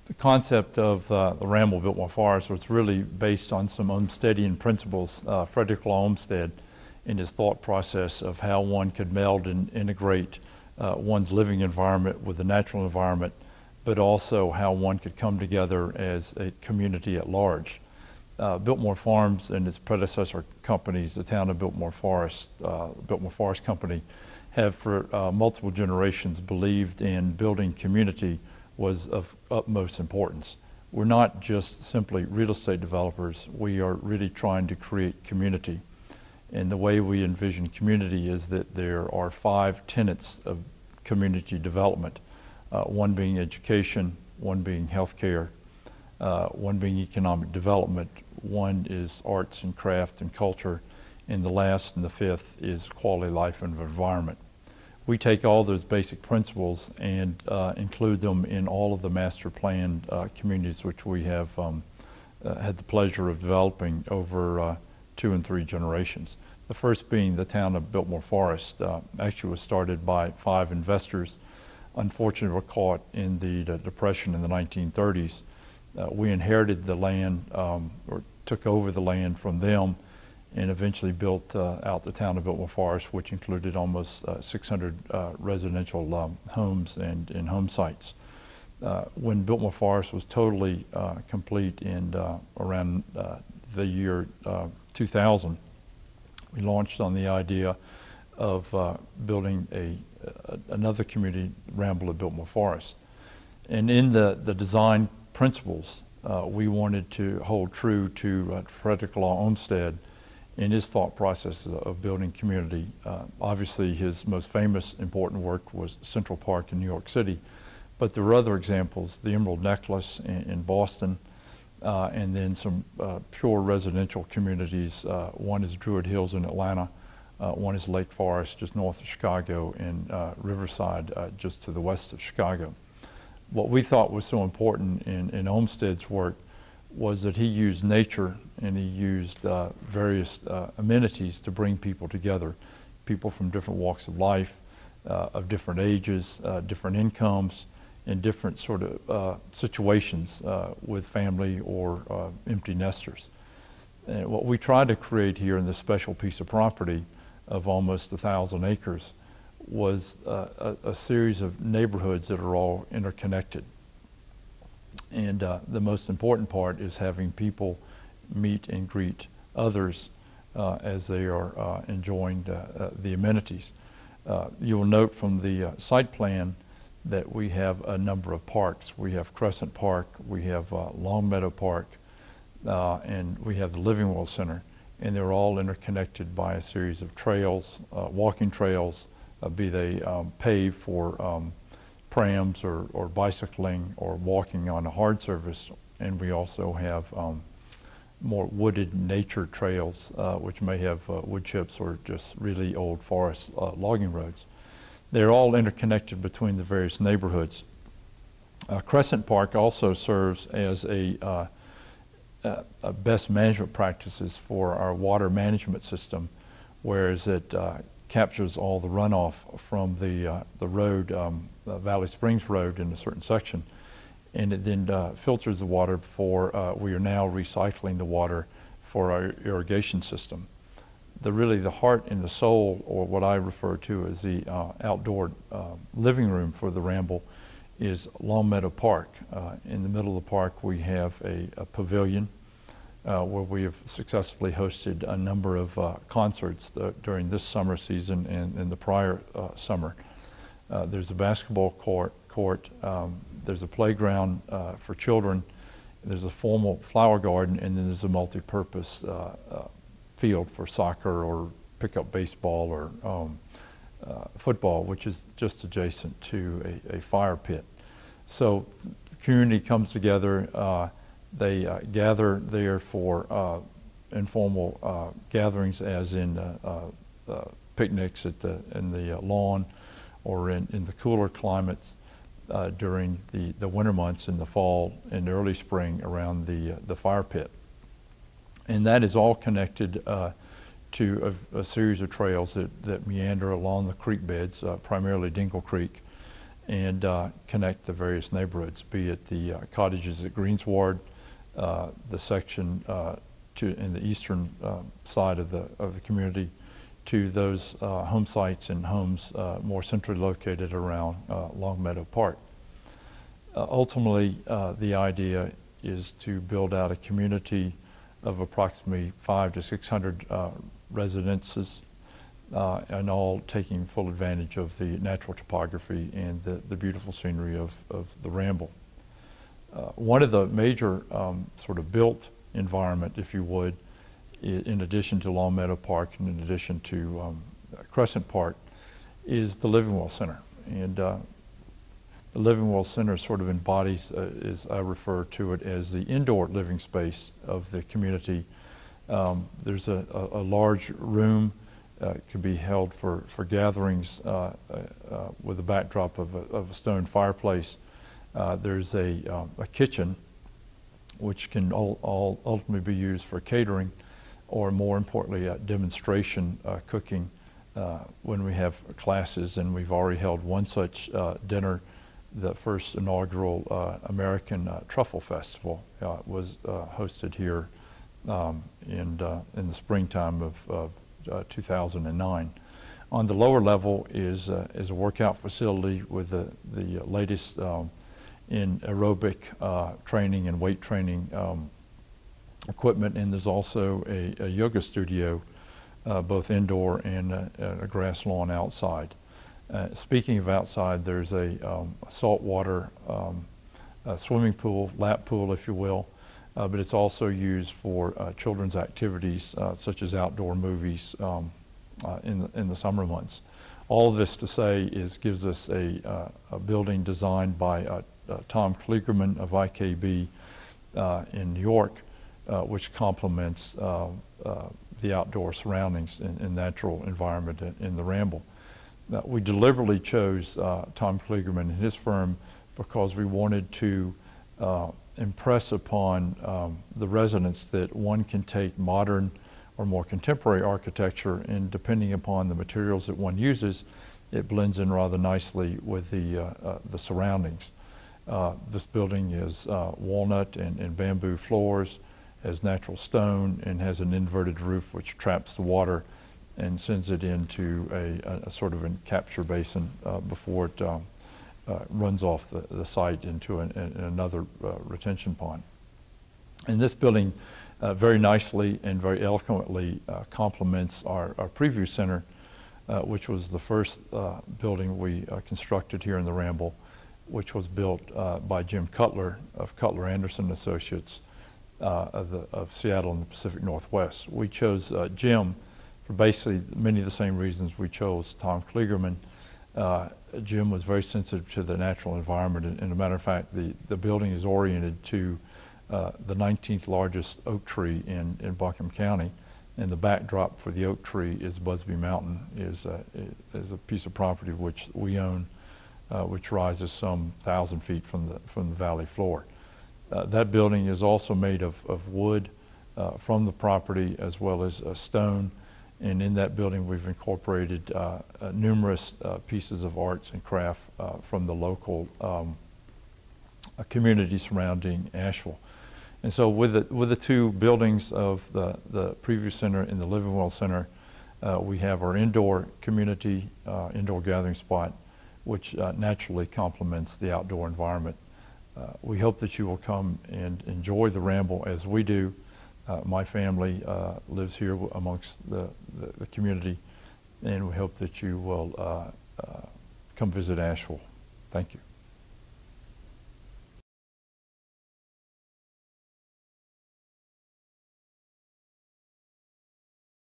The concept of the Ramble Biltmore Forest was really based on some Olmstedian principles. Frederick Law Olmsted, in his thought process of how one could meld and integrate one's living environment with the natural environment, but also how one could come together as a community at large. Biltmore Farms and its predecessor companies, the town of Biltmore Forest Company, have for multiple generations believed in building community was of utmost importance. We're not just simply real estate developers, we are really trying to create community. And the way we envision community is that there are 5 tenets of community development, one being education, one being healthcare, one being economic development, one is arts and craft and culture, and the last and the 5th is quality life and environment. We take all those basic principles and include them in all of the master planned communities which we have had the pleasure of developing over 2 and 3 generations. The first being the town of Biltmore Forest, actually was started by 5 investors. Unfortunately, were caught in the Depression in the 1930s. We inherited the land, or took over the land from them, and eventually built out the town of Biltmore Forest, which included almost 600 residential homes and home sites. When Biltmore Forest was totally complete in around the year 2000, we launched on the idea of building another community, Ramble at Biltmore Forest. And in the design principles, we wanted to hold true to Frederick Law Olmsted in his thought process of building community. Obviously, his most famous important work was Central Park in New York City, but there were other examples, the Emerald Necklace in Boston, and then some pure residential communities. One is Druid Hills in Atlanta, one is Lake Forest just north of Chicago, and Riverside just to the west of Chicago. What we thought was so important in Olmsted's work was that he used nature and he used various amenities to bring people together, people from different walks of life, of different ages, different incomes, and different sort of situations with family or empty nesters. And what we tried to create here in this special piece of property of almost 1,000 acres was a series of neighborhoods that are all interconnected. And the most important part is having people meet and greet others as they are enjoying the amenities. You will note from the site plan that we have a number of parks. We have Crescent Park, we have Longmeadow Park, and we have the Living World Center. And they're all interconnected by a series of trails, walking trails, be they paved for prams or bicycling or walking on a hard surface. And we also have more wooded nature trails, which may have wood chips or just really old forest logging roads. They're all interconnected between the various neighborhoods. Crescent Park also serves as a best management practices for our water management system, whereas it captures all the runoff from the road, Valley Springs Road in a certain section, and it then filters the water for, we are now recycling the water for our irrigation system. Really the heart and the soul, or what I refer to as the outdoor living room for the Ramble, is Longmeadow Park. In the middle of the park we have a pavilion where we have successfully hosted a number of concerts during this summer season and the prior summer. There's a basketball court, there's a playground for children, there's a formal flower garden, and then there's a multi-purpose field for soccer or pickup baseball or football, which is just adjacent to a fire pit. So the community comes together, they gather there for informal gatherings, as in picnics in the lawn, or in the cooler climates during the winter months, in the fall and early spring around the fire pit. And that is all connected to a series of trails that meander along the creek beds, primarily Dingle Creek, and connect the various neighborhoods, be it the cottages at Greensward, the section in the eastern side of the community, to those home sites and homes more centrally located around Longmeadow Park. Ultimately, the idea is to build out a community of approximately 500 to 600 residences, and all taking full advantage of the natural topography and the beautiful scenery of the Ramble. One of the major sort of built environment, if you would, in addition to Longmeadow Park and in addition to Crescent Park, is the Livingwell Center. And the Livingwell Center sort of embodies, as I refer to it, as the indoor living space of the community. There's a large room can be held for gatherings with a backdrop of a stone fireplace. There's a kitchen which can all ultimately be used for catering, or more importantly, demonstration cooking when we have classes. And we've already held one such dinner. The first inaugural American Truffle Festival was hosted here in the springtime of 2009. On the lower level is a workout facility with the latest in aerobic training and weight training equipment, and there's also a yoga studio, both indoor and a grass lawn outside. Speaking of outside, there's a saltwater swimming pool, lap pool, if you will, but it's also used for children's activities such as outdoor movies in the summer months. All of this to say gives us a building designed by Tom Kligerman of IKB in New York, which complements the outdoor surroundings and natural environment in the Ramble. We deliberately chose Tom Kligerman and his firm because we wanted to impress upon the residents that one can take modern or more contemporary architecture, and depending upon the materials that one uses, it blends in rather nicely with the surroundings. This building is walnut and bamboo floors, has natural stone, and has an inverted roof which traps the water and sends it into a sort of a capture basin before it runs off the site into another retention pond. And this building very nicely and very eloquently complements our preview center, which was the first building we constructed here in the Ramble, which was built by Jim Cutler of Cutler Anderson Associates of Seattle and the Pacific Northwest. We chose Jim for basically many of the same reasons we chose Tom Kligerman. Jim was very sensitive to the natural environment, and as a matter of fact, the building is oriented to the 19th largest oak tree in Buncombe County, and the backdrop for the oak tree is Busby Mountain, is a piece of property which we own, which rises some 1,000 feet from the valley floor. That building is also made of wood from the property, as well as stone, and in that building we've incorporated numerous pieces of arts and craft from the local community surrounding Asheville. And so with the two buildings of the Preview Center and the Livingwell Center, we have our indoor community, indoor gathering spot, which naturally complements the outdoor environment. We hope that you will come and enjoy the Ramble as we do. My family lives here amongst the community, and we hope that you will come visit Asheville. Thank you.